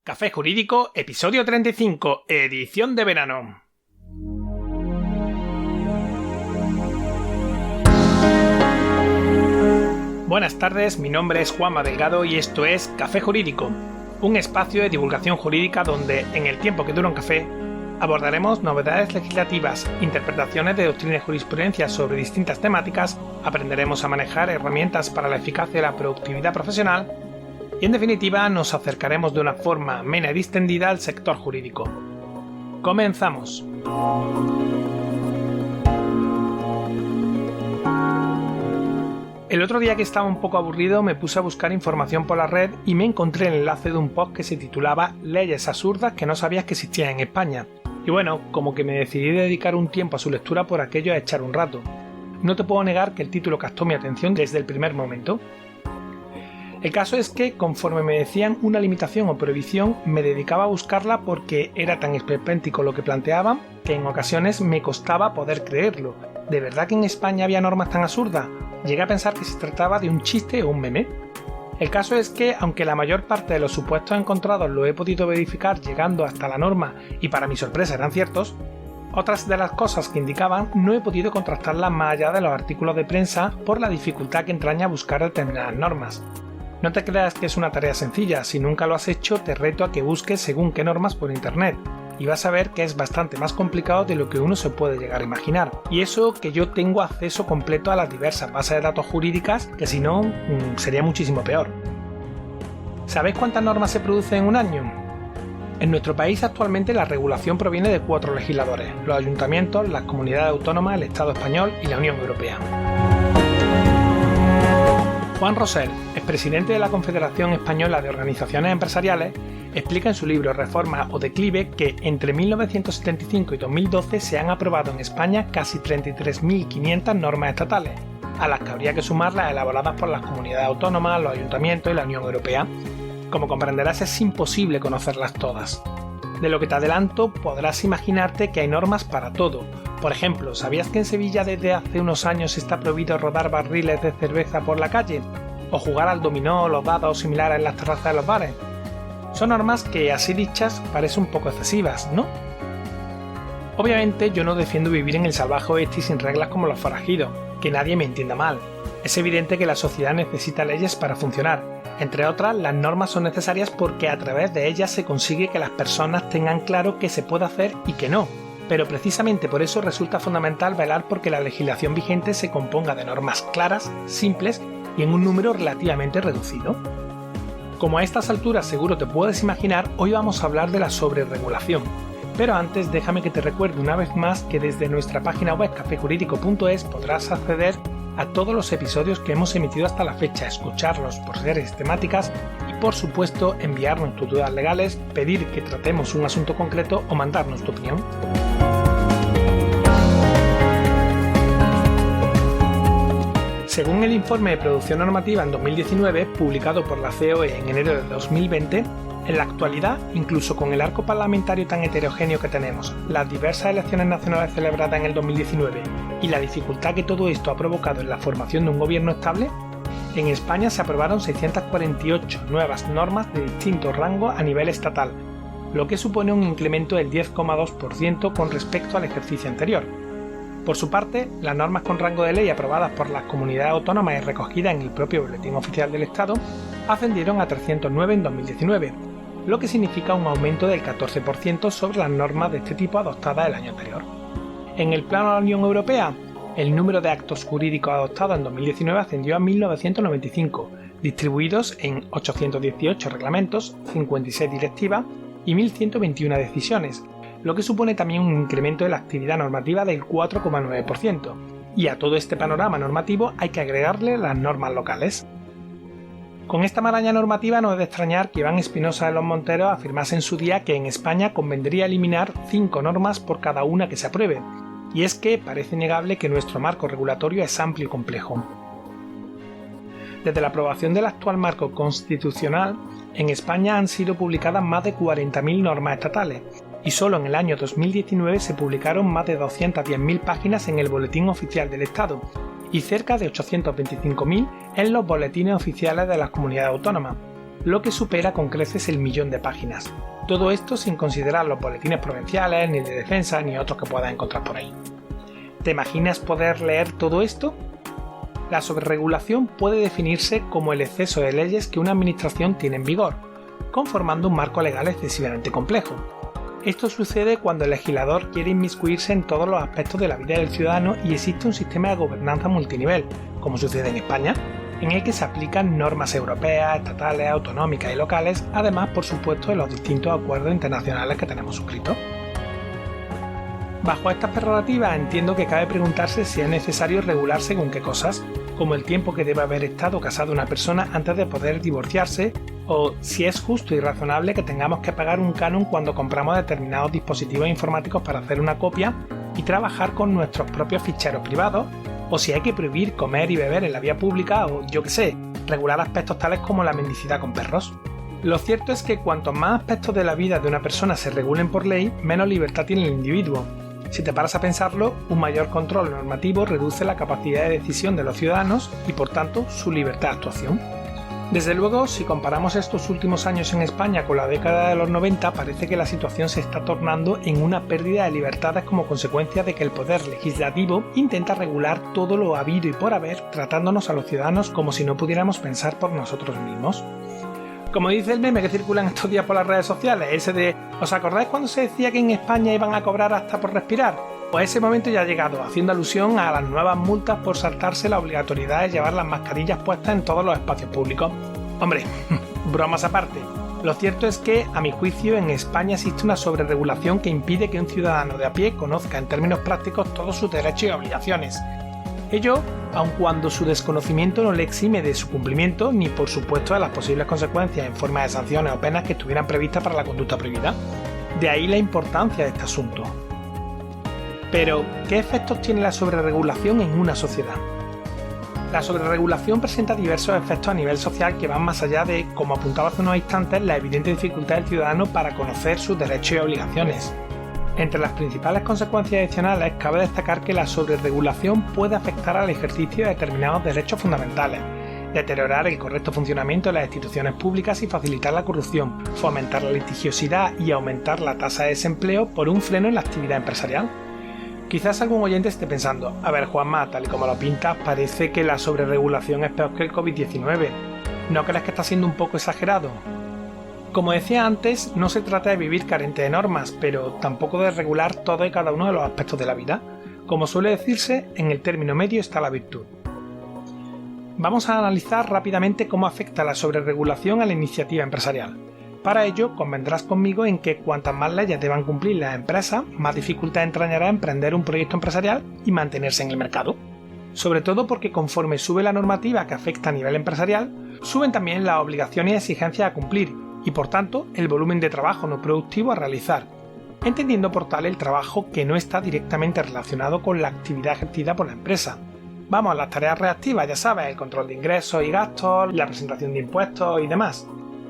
Café Jurídico, episodio 35, edición de verano. Buenas tardes, mi nombre es Juanma Delgado y esto es Café Jurídico, un espacio de divulgación jurídica donde, en el tiempo que dura un café, abordaremos novedades legislativas, interpretaciones de doctrina y jurisprudencia sobre distintas temáticas, aprenderemos a manejar herramientas para la eficacia y la productividad profesional y, en definitiva, nos acercaremos de una forma amena y distendida al sector jurídico. ¡Comenzamos! El otro día que estaba un poco aburrido me puse a buscar información por la red y me encontré el enlace de un post que se titulaba Leyes absurdas que no sabías que existían en España. Y bueno, como que me decidí dedicar un tiempo a su lectura por aquello a echar un rato. No te puedo negar que el título captó mi atención desde el primer momento. El caso es que, conforme me decían una limitación o prohibición, me dedicaba a buscarla porque era tan esperpéntico lo que planteaban que en ocasiones me costaba poder creerlo. ¿De verdad que en España había normas tan absurdas? Llegué a pensar que se trataba de un chiste o un meme. El caso es que, aunque la mayor parte de los supuestos encontrados lo he podido verificar llegando hasta la norma y para mi sorpresa eran ciertos, otras de las cosas que indicaban no he podido contrastarlas más allá de los artículos de prensa por la dificultad que entraña buscar determinadas normas. No te creas que es una tarea sencilla, si nunca lo has hecho te reto a que busques según qué normas por internet y vas a ver que es bastante más complicado de lo que uno se puede llegar a imaginar. Y eso que yo tengo acceso completo a las diversas bases de datos jurídicas, que si no sería muchísimo peor. ¿Sabéis cuántas normas se producen en un año? En nuestro país actualmente la regulación proviene de 4 legisladores: los ayuntamientos, las comunidades autónomas, el Estado español y la Unión Europea. Juan Rosell, expresidente de la Confederación Española de Organizaciones Empresariales, explica en su libro Reforma o Declive que entre 1975 y 2012 se han aprobado en España casi 33.500 normas estatales, a las que habría que sumar las elaboradas por las comunidades autónomas, los ayuntamientos y la Unión Europea. Como comprenderás, es imposible conocerlas todas. De lo que te adelanto, podrás imaginarte que hay normas para todo. Por ejemplo, ¿sabías que en Sevilla desde hace unos años está prohibido rodar barriles de cerveza por la calle? ¿O jugar al dominó, los dados o similares en las terrazas de los bares? Son normas que, así dichas, parecen un poco excesivas, ¿no? Obviamente yo no defiendo vivir en el salvaje oeste y sin reglas como los forajidos, que nadie me entienda mal. Es evidente que la sociedad necesita leyes para funcionar. Entre otras, las normas son necesarias porque a través de ellas se consigue que las personas tengan claro qué se puede hacer y qué no. Pero precisamente por eso resulta fundamental velar porque la legislación vigente se componga de normas claras, simples y en un número relativamente reducido. Como a estas alturas seguro te puedes imaginar, hoy vamos a hablar de la sobreregulación. Pero antes déjame que te recuerde una vez más que desde nuestra página web cafejuridico.es podrás acceder a todos los episodios que hemos emitido hasta la fecha, escucharlos por series temáticas y por supuesto enviarnos tus dudas legales, pedir que tratemos un asunto concreto o mandarnos tu opinión. Según el informe de producción normativa en 2019, publicado por la COE en enero de 2020, en la actualidad, incluso con el arco parlamentario tan heterogéneo que tenemos, las diversas elecciones nacionales celebradas en el 2019 y la dificultad que todo esto ha provocado en la formación de un gobierno estable, en España se aprobaron 648 nuevas normas de distintos rangos a nivel estatal, lo que supone un incremento del 10,2% con respecto al ejercicio anterior. Por su parte, las normas con rango de ley aprobadas por las comunidades autónomas y recogidas en el propio Boletín Oficial del Estado ascendieron a 309 en 2019, lo que significa un aumento del 14% sobre las normas de este tipo adoptadas el año anterior. En el plano de la Unión Europea, el número de actos jurídicos adoptados en 2019 ascendió a 1.995, distribuidos en 818 reglamentos, 56 directivas y 1.121 decisiones, lo que supone también un incremento de la actividad normativa del 4,9%. Y a todo este panorama normativo hay que agregarle las normas locales. Con esta maraña normativa no es de extrañar que Iván Espinosa de los Monteros afirmase en su día que en España convendría eliminar 5 normas por cada una que se apruebe, y es que parece innegable que nuestro marco regulatorio es amplio y complejo. Desde la aprobación del actual marco constitucional, en España han sido publicadas más de 40.000 normas estatales, y solo en el año 2019 se publicaron más de 210.000 páginas en el Boletín Oficial del Estado y cerca de 825.000 en los boletines oficiales de las comunidades autónomas. lo que supera con creces el 1.000.000 de páginas. Todo esto sin considerar los boletines provinciales, ni de defensa, ni otros que puedas encontrar por ahí. ¿Te imaginas poder leer todo esto? La sobreregulación puede definirse como el exceso de leyes que una administración tiene en vigor, conformando un marco legal excesivamente complejo. Esto sucede cuando el legislador quiere inmiscuirse en todos los aspectos de la vida del ciudadano y existe un sistema de gobernanza multinivel, como sucede en España, en el que se aplican normas europeas, estatales, autonómicas y locales, además, por supuesto, de los distintos acuerdos internacionales que tenemos suscritos. Bajo estas prerrogativas entiendo que cabe preguntarse si es necesario regular según qué cosas, como el tiempo que debe haber estado casada una persona antes de poder divorciarse, o si es justo y razonable que tengamos que pagar un canon cuando compramos determinados dispositivos informáticos para hacer una copia y trabajar con nuestros propios ficheros privados, o si hay que prohibir comer y beber en la vía pública o, yo que sé, regular aspectos tales como la mendicidad con perros. Lo cierto es que cuantos más aspectos de la vida de una persona se regulen por ley, menos libertad tiene el individuo. Si te paras a pensarlo, un mayor control normativo reduce la capacidad de decisión de los ciudadanos y, por tanto, su libertad de actuación. Desde luego, si comparamos estos últimos años en España con la década de los 90, parece que la situación se está tornando en una pérdida de libertades como consecuencia de que el poder legislativo intenta regular todo lo habido y por haber, tratándonos a los ciudadanos como si no pudiéramos pensar por nosotros mismos. Como dice el meme que circula en estos días por las redes sociales, ese de ¿os acordáis cuando se decía que en España iban a cobrar hasta por respirar? Pues ese momento ya ha llegado, haciendo alusión a las nuevas multas por saltarse la obligatoriedad de llevar las mascarillas puestas en todos los espacios públicos. Hombre, bromas aparte, lo cierto es que, a mi juicio, en España existe una sobreregulación que impide que un ciudadano de a pie conozca en términos prácticos todos sus derechos y obligaciones. Ello, aun cuando su desconocimiento no le exime de su cumplimiento ni por supuesto de las posibles consecuencias en forma de sanciones o penas que estuvieran previstas para la conducta prohibida. De ahí la importancia de este asunto. Pero, ¿qué efectos tiene la sobreregulación en una sociedad? La sobreregulación presenta diversos efectos a nivel social que van más allá de, como apuntaba hace unos instantes, la evidente dificultad del ciudadano para conocer sus derechos y obligaciones. Entre las principales consecuencias adicionales cabe destacar que la sobreregulación puede afectar al ejercicio de determinados derechos fundamentales, deteriorar el correcto funcionamiento de las instituciones públicas y facilitar la corrupción, fomentar la litigiosidad y aumentar la tasa de desempleo por un freno en la actividad empresarial. Quizás algún oyente esté pensando, a ver Juanma, tal y como lo pintas, parece que la sobreregulación es peor que el COVID-19. ¿No crees que está siendo un poco exagerado? Como decía antes, no se trata de vivir carente de normas, pero tampoco de regular todo y cada uno de los aspectos de la vida. Como suele decirse, en el término medio está la virtud. Vamos a analizar rápidamente cómo afecta la sobreregulación a la iniciativa empresarial. Para ello, convendrás conmigo en que cuantas más leyes deban cumplir las empresas, más dificultad entrañará emprender un proyecto empresarial y mantenerse en el mercado. Sobre todo porque conforme sube la normativa que afecta a nivel empresarial, suben también las obligaciones y exigencias a cumplir, y por tanto el volumen de trabajo no productivo a realizar, entendiendo por tal el trabajo que no está directamente relacionado con la actividad ejercida por la empresa. Vamos, las tareas reactivas, ya sabes, el control de ingresos y gastos, la presentación de impuestos y demás.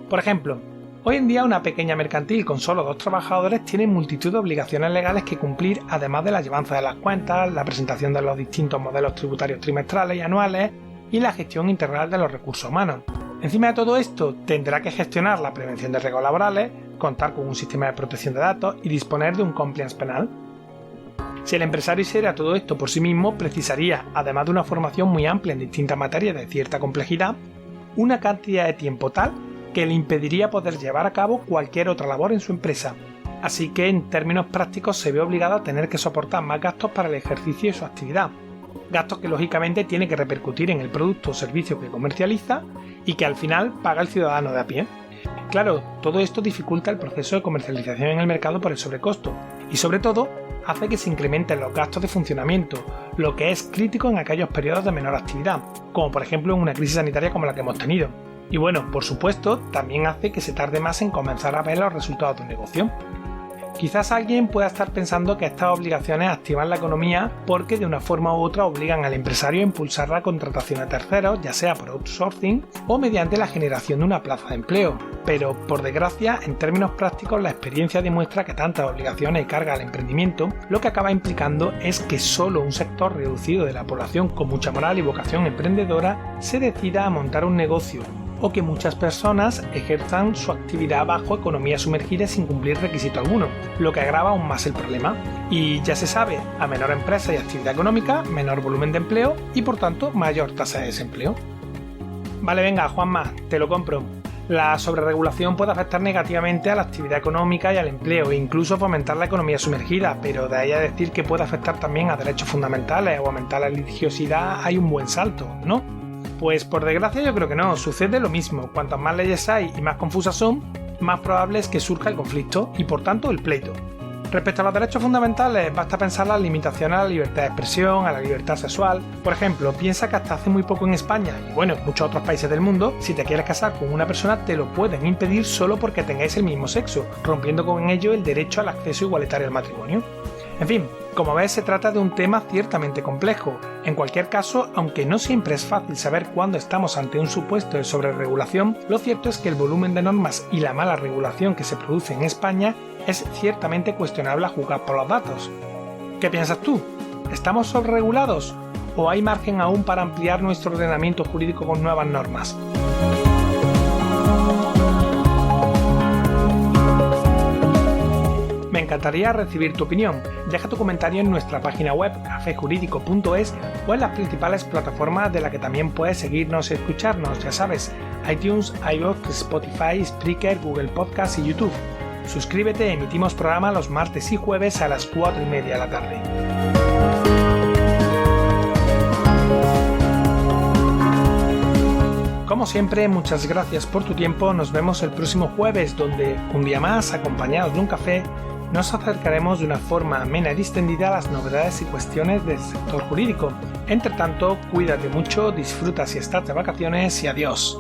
Por ejemplo, hoy en día una pequeña mercantil con solo 2 trabajadores tiene multitud de obligaciones legales que cumplir, además de la llevanza de las cuentas, la presentación de los distintos modelos tributarios trimestrales y anuales y la gestión integral de los recursos humanos. Encima de todo esto, tendrá que gestionar la prevención de riesgos laborales, contar con un sistema de protección de datos y disponer de un compliance penal. Si el empresario hiciera todo esto por sí mismo, precisaría, además de una formación muy amplia en distintas materias de cierta complejidad, una cantidad de tiempo tal que le impediría poder llevar a cabo cualquier otra labor en su empresa. Así que, en términos prácticos, se ve obligado a tener que soportar más gastos para el ejercicio de su actividad. Gastos que lógicamente tiene que repercutir en el producto o servicio que comercializa y que al final paga el ciudadano de a pie. Claro, todo esto dificulta el proceso de comercialización en el mercado por el sobrecosto y sobre todo hace que se incrementen los gastos de funcionamiento, lo que es crítico en aquellos periodos de menor actividad, como por ejemplo en una crisis sanitaria como la que hemos tenido. Y bueno, por supuesto, también hace que se tarde más en comenzar a ver los resultados de un negocio. Quizás alguien pueda estar pensando que estas obligaciones activan la economía porque de una forma u otra obligan al empresario a impulsar la contratación de terceros, ya sea por outsourcing o mediante la generación de una plaza de empleo. Pero, por desgracia, en términos prácticos, la experiencia demuestra que tantas obligaciones y carga al emprendimiento lo que acaba implicando es que solo un sector reducido de la población con mucha moral y vocación emprendedora se decida a montar un negocio, o que muchas personas ejerzan su actividad bajo economía sumergida sin cumplir requisito alguno, lo que agrava aún más el problema. Y ya se sabe, a menor empresa y actividad económica, menor volumen de empleo y por tanto mayor tasa de desempleo. Vale, venga, Juanma, te lo compro. La sobreregulación puede afectar negativamente a la actividad económica y al empleo e incluso fomentar la economía sumergida, pero de ahí a decir que puede afectar también a derechos fundamentales o aumentar la litigiosidad hay un buen salto, ¿no? Pues por desgracia yo creo que no, sucede lo mismo. Cuantas más leyes hay y más confusas son, más probable es que surja el conflicto y por tanto el pleito. Respecto a los derechos fundamentales, basta pensar las limitaciones a la libertad de expresión, a la libertad sexual. Por ejemplo, piensa que hasta hace muy poco en España, y bueno, en muchos otros países del mundo, si te quieres casar con una persona te lo pueden impedir solo porque tengáis el mismo sexo, rompiendo con ello el derecho al acceso igualitario al matrimonio. En fin, como ves, se trata de un tema ciertamente complejo. En cualquier caso, aunque no siempre es fácil saber cuándo estamos ante un supuesto de sobreregulación, lo cierto es que el volumen de normas y la mala regulación que se produce en España es ciertamente cuestionable a juzgar por los datos. ¿Qué piensas tú? ¿Estamos sobreregulados? ¿O hay margen aún para ampliar nuestro ordenamiento jurídico con nuevas normas? Me encantaría recibir tu opinión. Deja tu comentario en nuestra página web cafejurídico.es o en las principales plataformas de las que también puedes seguirnos y escucharnos, ya sabes, iTunes, iVoox, Spotify, Spreaker, Google Podcast y YouTube. Suscríbete, emitimos programa los martes y jueves a las 4:30 de la tarde. Como siempre, muchas gracias por tu tiempo. Nos vemos el próximo jueves, donde, un día más, acompañados de un café, nos acercaremos de una forma amena y distendida a las novedades y cuestiones del sector jurídico. Entre tanto, cuídate mucho, disfruta si estás de vacaciones y adiós.